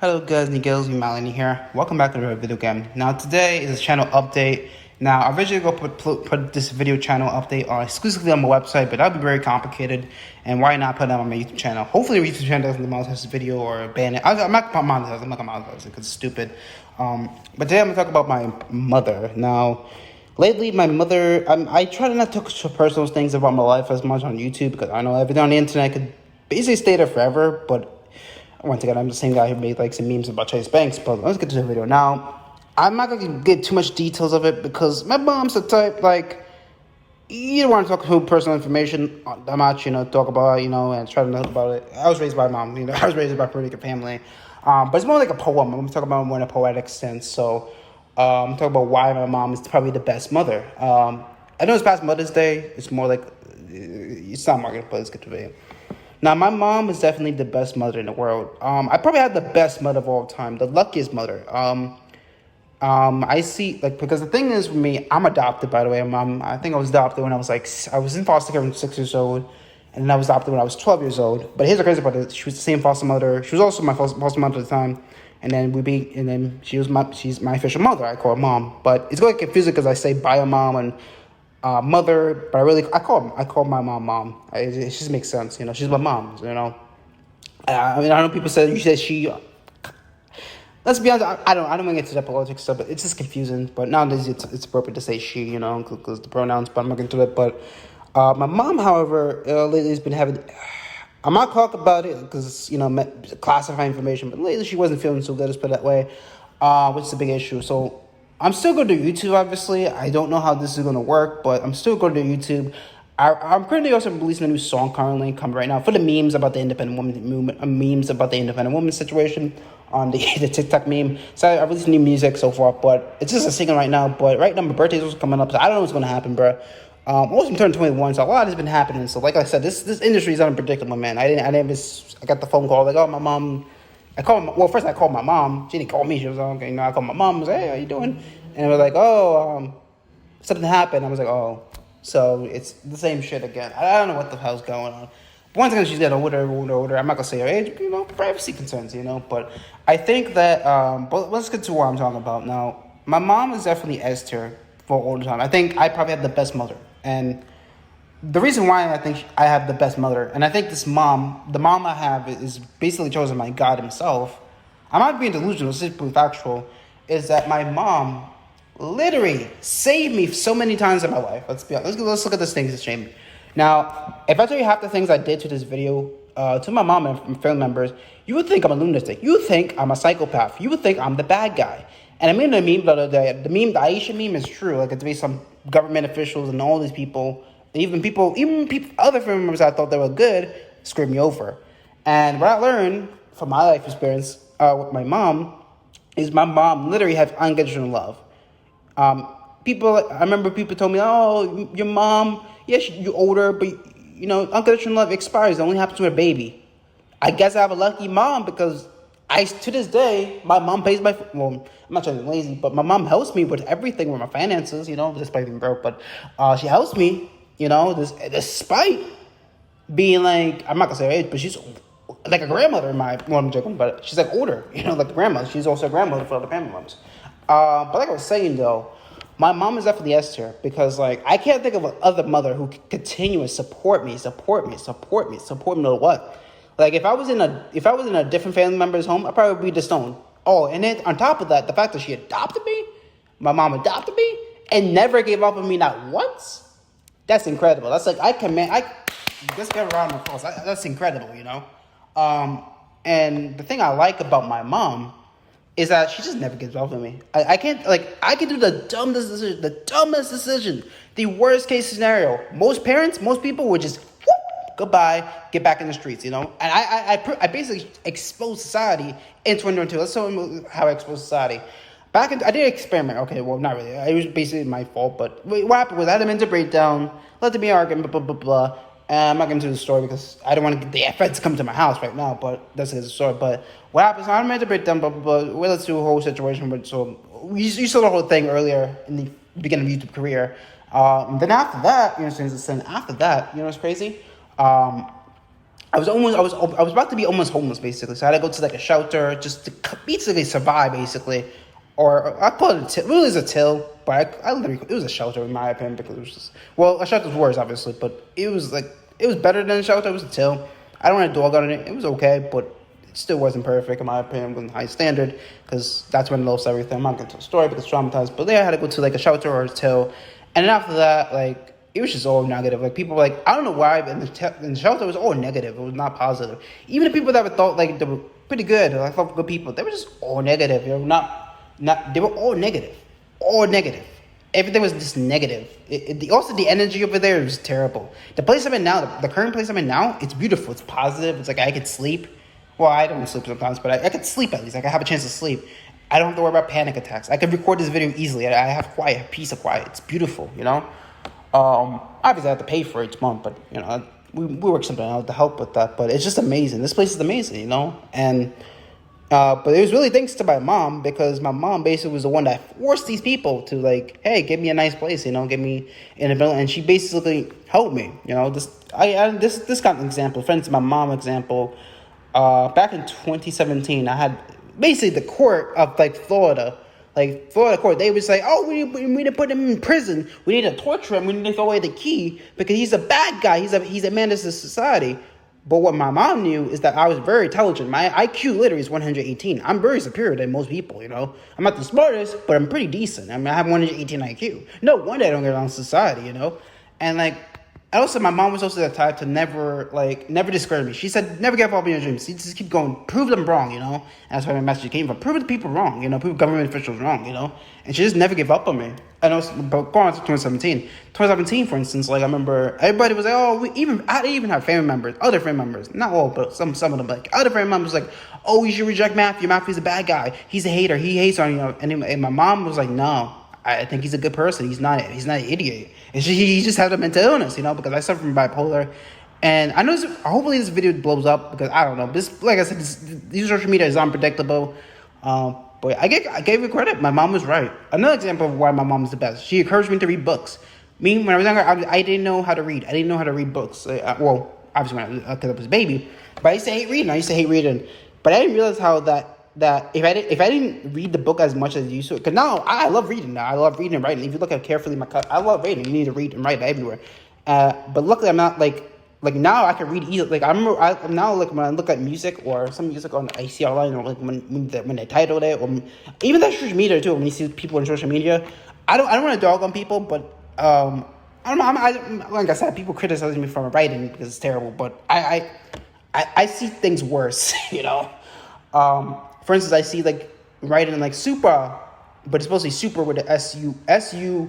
Hello guys and girls, Malini here. Welcome back to another video game. Now today is a channel update. Now I originally go put this video channel update on exclusively on my website, but that'd be very complicated. And why not put it on my YouTube channel? Hopefully the YouTube channel doesn't monetize this video or ban it. I'm not gonna monetize. I'm not gonna monetize it because it's stupid. But today I'm gonna talk about my mother. Now, lately my mother, I try to not talk to personal things about my life as much on YouTube because I know everything on the internet could basically stay there forever, but once again, I'm the same guy who made like some memes about Chase Banks, but let's get to the video. Now, I'm not gonna get too much details of it because my mom's the type, like, you don't want to talk to personal information that much, talk about, and try to know about it. I was raised by my mom, I was raised by a pretty good family. But it's more like a poem. I'm talking about more in a poetic sense. So, I'm talking about why my mom is probably the best mother. I know it's past Mother's Day. It's more like, it's not marketed, but let's get to the video. Now, my mom is definitely the best mother in the world. I probably had the best mother of all time, the luckiest mother. I see, like, because the thing is with me, I'm adopted, by the way. I think I was adopted when I was in foster care when I was 6 years old, and then I was adopted when I was 12 years old. But here's the crazy part: she was the same foster mother. She was also my foster mother at the time, and then she's my official mother. I call her mom, but it's going to get confusing because I say bio mom and mother, but I call my mom. It just makes sense, She's my mom, I know people say you said she. Let's be honest. I don't want to get to that politics stuff, but it's just confusing. But nowadays, it's appropriate to say she, because the pronouns. But I'm not going to do it. But my mom, however, lately has been having. I'm not talking about it because classifying information. But lately, she wasn't feeling so good. Let's put it that way, which is a big issue. So I'm still going to YouTube, obviously. I don't know how this is going to work, but I'm still going to YouTube. I'm currently also releasing a new song currently coming right now for the memes about the independent woman movement, memes about the independent woman situation on the TikTok meme. So I released new music so far, but it's just a single right now. But right now my birthday's also coming up, so I don't know what's going to happen, bro. Also I'm turning 21, so a lot has been happening. So like I said, this industry is unpredictable, man. I got the phone call like, oh, my mom. First I called my mom. She didn't call me. She was like, okay, I called my mom. I was like, hey, how you doing? And I was like, oh, something happened. I was like, oh. So it's the same shit again. I don't know what the hell's going on. But once again, she's getting older. I'm not going to say her age, privacy concerns, But I think that, but let's get to what I'm talking about now. My mom is definitely S tier for all the time. I think I probably have the best mother. And the reason why I think I have the best mother, and I think the mom I have is basically chosen by God himself. I'm not being delusional, it's just factual, is that my mom literally saved me so many times in my life. Let's look at this thing that's changed. Now, if I tell you half the things I did to this video, to my mom and family members, you would think I'm a lunatic. You would think I'm a psychopath. You would think I'm the bad guy. And I made a meme the other day. The Aisha meme is true. Like, it's based on government officials and all these people, even people, other family members I thought they were good, screwed me over. And what I learned from my life experience with my mom is my mom literally has unconditional love. I remember people told me, oh, your mom, yes, you're older, but, unconditional love expires. It only happens with a baby. I guess I have a lucky mom because to this day, my mom pays I'm not trying to be lazy, but my mom helps me with everything with my finances, despite being broke, but she helps me, despite being like, I'm not going to say her age, but she's like a grandmother I'm joking, but she's like older, like a grandmother. She's also a grandmother for other family members. But like I was saying, though, my mom is definitely S tier because, like, I can't think of another mother who could continue to support me no matter what. Like, if I was in a different family member's home, I'd probably be disowned. Oh, and then on top of that, the fact that she adopted me, my mom adopted me, and never gave up on me not once, that's incredible. That's like, just get around the cross. That's incredible, And the thing I like about my mom is that she just never gives up on me. I can do the dumbest decision, the worst case scenario. Most people would just, goodbye, get back in the streets, And I basically exposed society in 2022. Let's show them how I exposed society. I did an experiment. Okay, well, not really. It was basically my fault, but what happened was I had a mental breakdown, let there be an argument, blah, blah, blah, blah. And I'm not going to do the story because I don't want to get the feds to come to my house right now, but that's the story. But what happens, I made a breakdown, but let's do a whole situation. But so you saw the whole thing earlier in the beginning of YouTube career. Then after that, what's crazy? I I was about to be almost homeless basically. So I had to go to like a shelter just to basically survive basically, or I call it a till. It really is a till, but I literally it was a shelter in my opinion because it was just a shelter's worse obviously, but it was better than a shelter. It was a till. I don't want a dog on it. It was okay, but it still wasn't perfect in my opinion. It wasn't high standard because that's when I lost everything. I'm not gonna tell a story because it's traumatized. But then I had to go to like a shelter or a till, and then after that like. It was just all negative. Like people were like, I don't know why, but in the shelter it was all negative. It was not positive. Even the people that were thought like they were pretty good, or I thought good people, they were just all negative. They were not. They were all negative, all negative. Everything was just negative. Also, the energy over there was terrible. The place I'm in now, the current place I'm in now, it's beautiful. It's positive. It's like I could sleep. Well, I don't sleep sometimes, but I could sleep at least. Like I have a chance to sleep. I don't have to worry about panic attacks. I could record this video easily. I have quiet, peace of quiet. It's beautiful, you know. Obviously I have to pay for it each month, but you know, we work something out to help with that. But it's just amazing. This place is amazing, you know. And but it was really thanks to my mom because my mom basically was the one that forced these people to like, hey, give me a nice place, you know, give me in a building, and she basically helped me, you know. This kind of example, friends, my mom example. Back in 2017, I had basically the court of like Florida. Like, Florida court, they would say, oh, we need to put him in prison. We need to torture him. We need to throw away the key because he's a bad guy. He's a menace to society. But what my mom knew is that I was very intelligent. My IQ literally is 118. I'm very superior than most people, you know. I'm not the smartest, but I'm pretty decent. I mean, I have 118 IQ. No wonder I don't get along in society, you know. And, like, also, my mom was also the type to never discourage me. She said, never give up on your dreams. You just keep going. Prove them wrong, you know? And that's where my message came from. Prove the people wrong, you know? Prove government officials wrong, you know? And she just never gave up on me. And also, but going on to 2017. 2017, for instance, like, I remember everybody was like, oh, I even have family members, other family members. Not all, but some of them, like, other family members, like, oh, you should reject Matthew. Matthew's a bad guy. He's a hater. He hates on you. And my mom was like, no. I think he's a good person. He's not an idiot. He just had a mental illness, you know, because I suffer from bipolar. And I know hopefully this video blows up because I don't know. This, like I said, these social media is unpredictable. But I gave her credit. My mom was right. Another example of why my mom is the best. She encouraged me to read books. Me, when I was younger, I didn't know how to read. I didn't know how to read books. Well, obviously because I was a baby. But I used to hate reading. But I didn't realize how that if I didn't read the book as much as I used to, because now I love reading now. I love reading and writing. If you look at carefully my cut, I love reading. You need to read and write everywhere. But luckily I'm not like now I can read easily. Like I'm now like when I look at music or some music on I see online or like when they titled it or even that social media too. When you see people on social media, I don't want to dog on people, but I don't know. Like I said, people criticize me for my writing because it's terrible, but I see things worse, you know. For instance, I see like writing like super, but it's supposed to be super with the SUPER.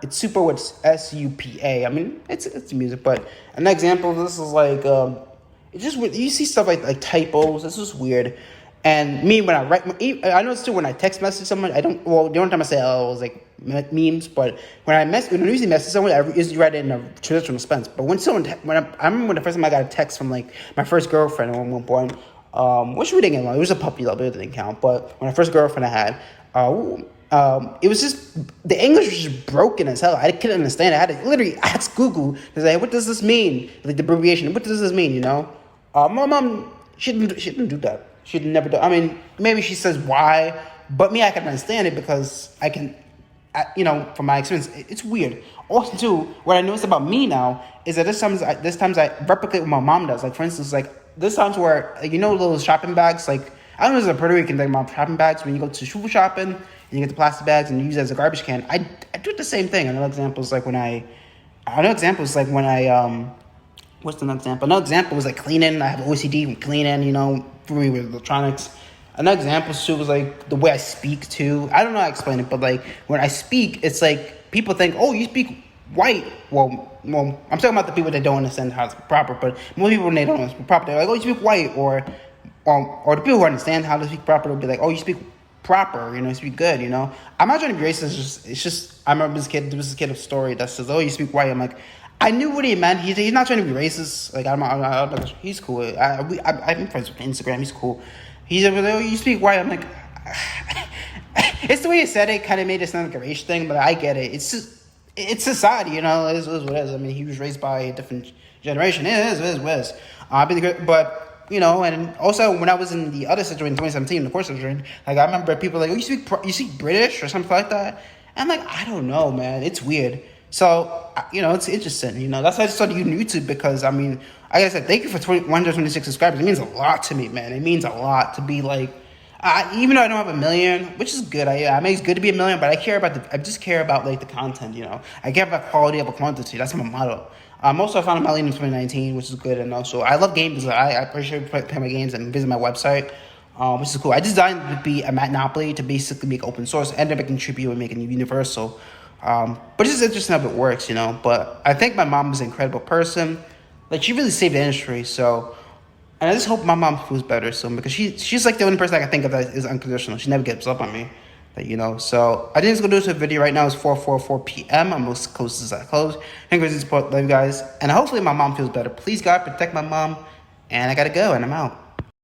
It's super with SUPA. I mean, it's music, but an example of this is like it's just you see stuff like typos. This is weird. And me when I write, I notice too when I text message someone, I don't. Well, the only time I say it was like memes, but when I usually message someone, I usually write it in a traditional sense. But when I remember when the first time I got a text from like my first girlfriend at one point. Which we didn't get along. It was a puppy love, it didn't count. But when the first girlfriend I had, it was just the English was just broken as hell. I couldn't understand it. I had to literally ask Google to say, what does this mean? Like the abbreviation. What does this mean? You know, my mom she didn't do that. She'd never do. I mean, maybe she says why, but me I can understand it because I can. You know, from my experience, it's weird. Also, too, what I noticed about me now is that this times I replicate what my mom does. Like, for instance, like there's times where you know those shopping bags. Like I don't know if it's a Puerto Rican thing about shopping bags. When you go to shoe shopping and you get the plastic bags and you use it as a garbage can, I do the same thing. Another example is like when I what's another example? Another example was like cleaning. I have OCD with cleaning. You know, for me with electronics. Another example too was like the way I speak too. I don't know how to explain it, but like when I speak, it's like people think, oh, you speak white. Well, I'm talking about the people that don't understand how it's proper, but most people when they don't understand proper, they're like, oh, you speak white, or the people who understand how to speak proper will be like, oh, you speak proper, you know, you speak good, you know. I'm not trying to be racist. It's just I remember there was this kid of story that says, oh, you speak white. I'm like, I knew what he meant. He's not trying to be racist. Like I'm he's cool. I'm friends with Instagram. He's cool. He said, oh, you speak white. I'm like, it's the way he said it kind of made it sound like a race thing, but I get it. It's society, you know. It is what it is. I mean, he was raised by a different generation. It is. But you know, and also when I was in the other situation in 2017, the course I was in, like I remember people like, oh, you speak British or something like that. And I'm like, I don't know, man. It's weird. So, you know, it's interesting. You know, that's why I started using YouTube because, I mean, like I said, thank you for 126 subscribers. It means a lot to me, man. It means a lot to be like, even though I don't have a million, which is good. I mean, it's good to be a million, but I just care about like the content, you know. I care about quality over quantity. That's my motto. Also, I found a million in 2019, which is good. And also, I love games. I appreciate playing my games and visit my website. Which is cool. I designed it to be a monopoly to basically make open source, and then contribute and make it universal. But it's just interesting how it works, you know. But I think my mom is an incredible person. Like, she really saved the industry. So, and I just hope my mom feels better soon because she's like the only person I can think of that is unconditional. She never gives up on me, but, you know. So I think it's gonna do this video right now. It's 4:44 p.m. I'm most close as I close. Thank you for the support, love you guys, and hopefully my mom feels better. Please God protect my mom, and I gotta go, and I'm out.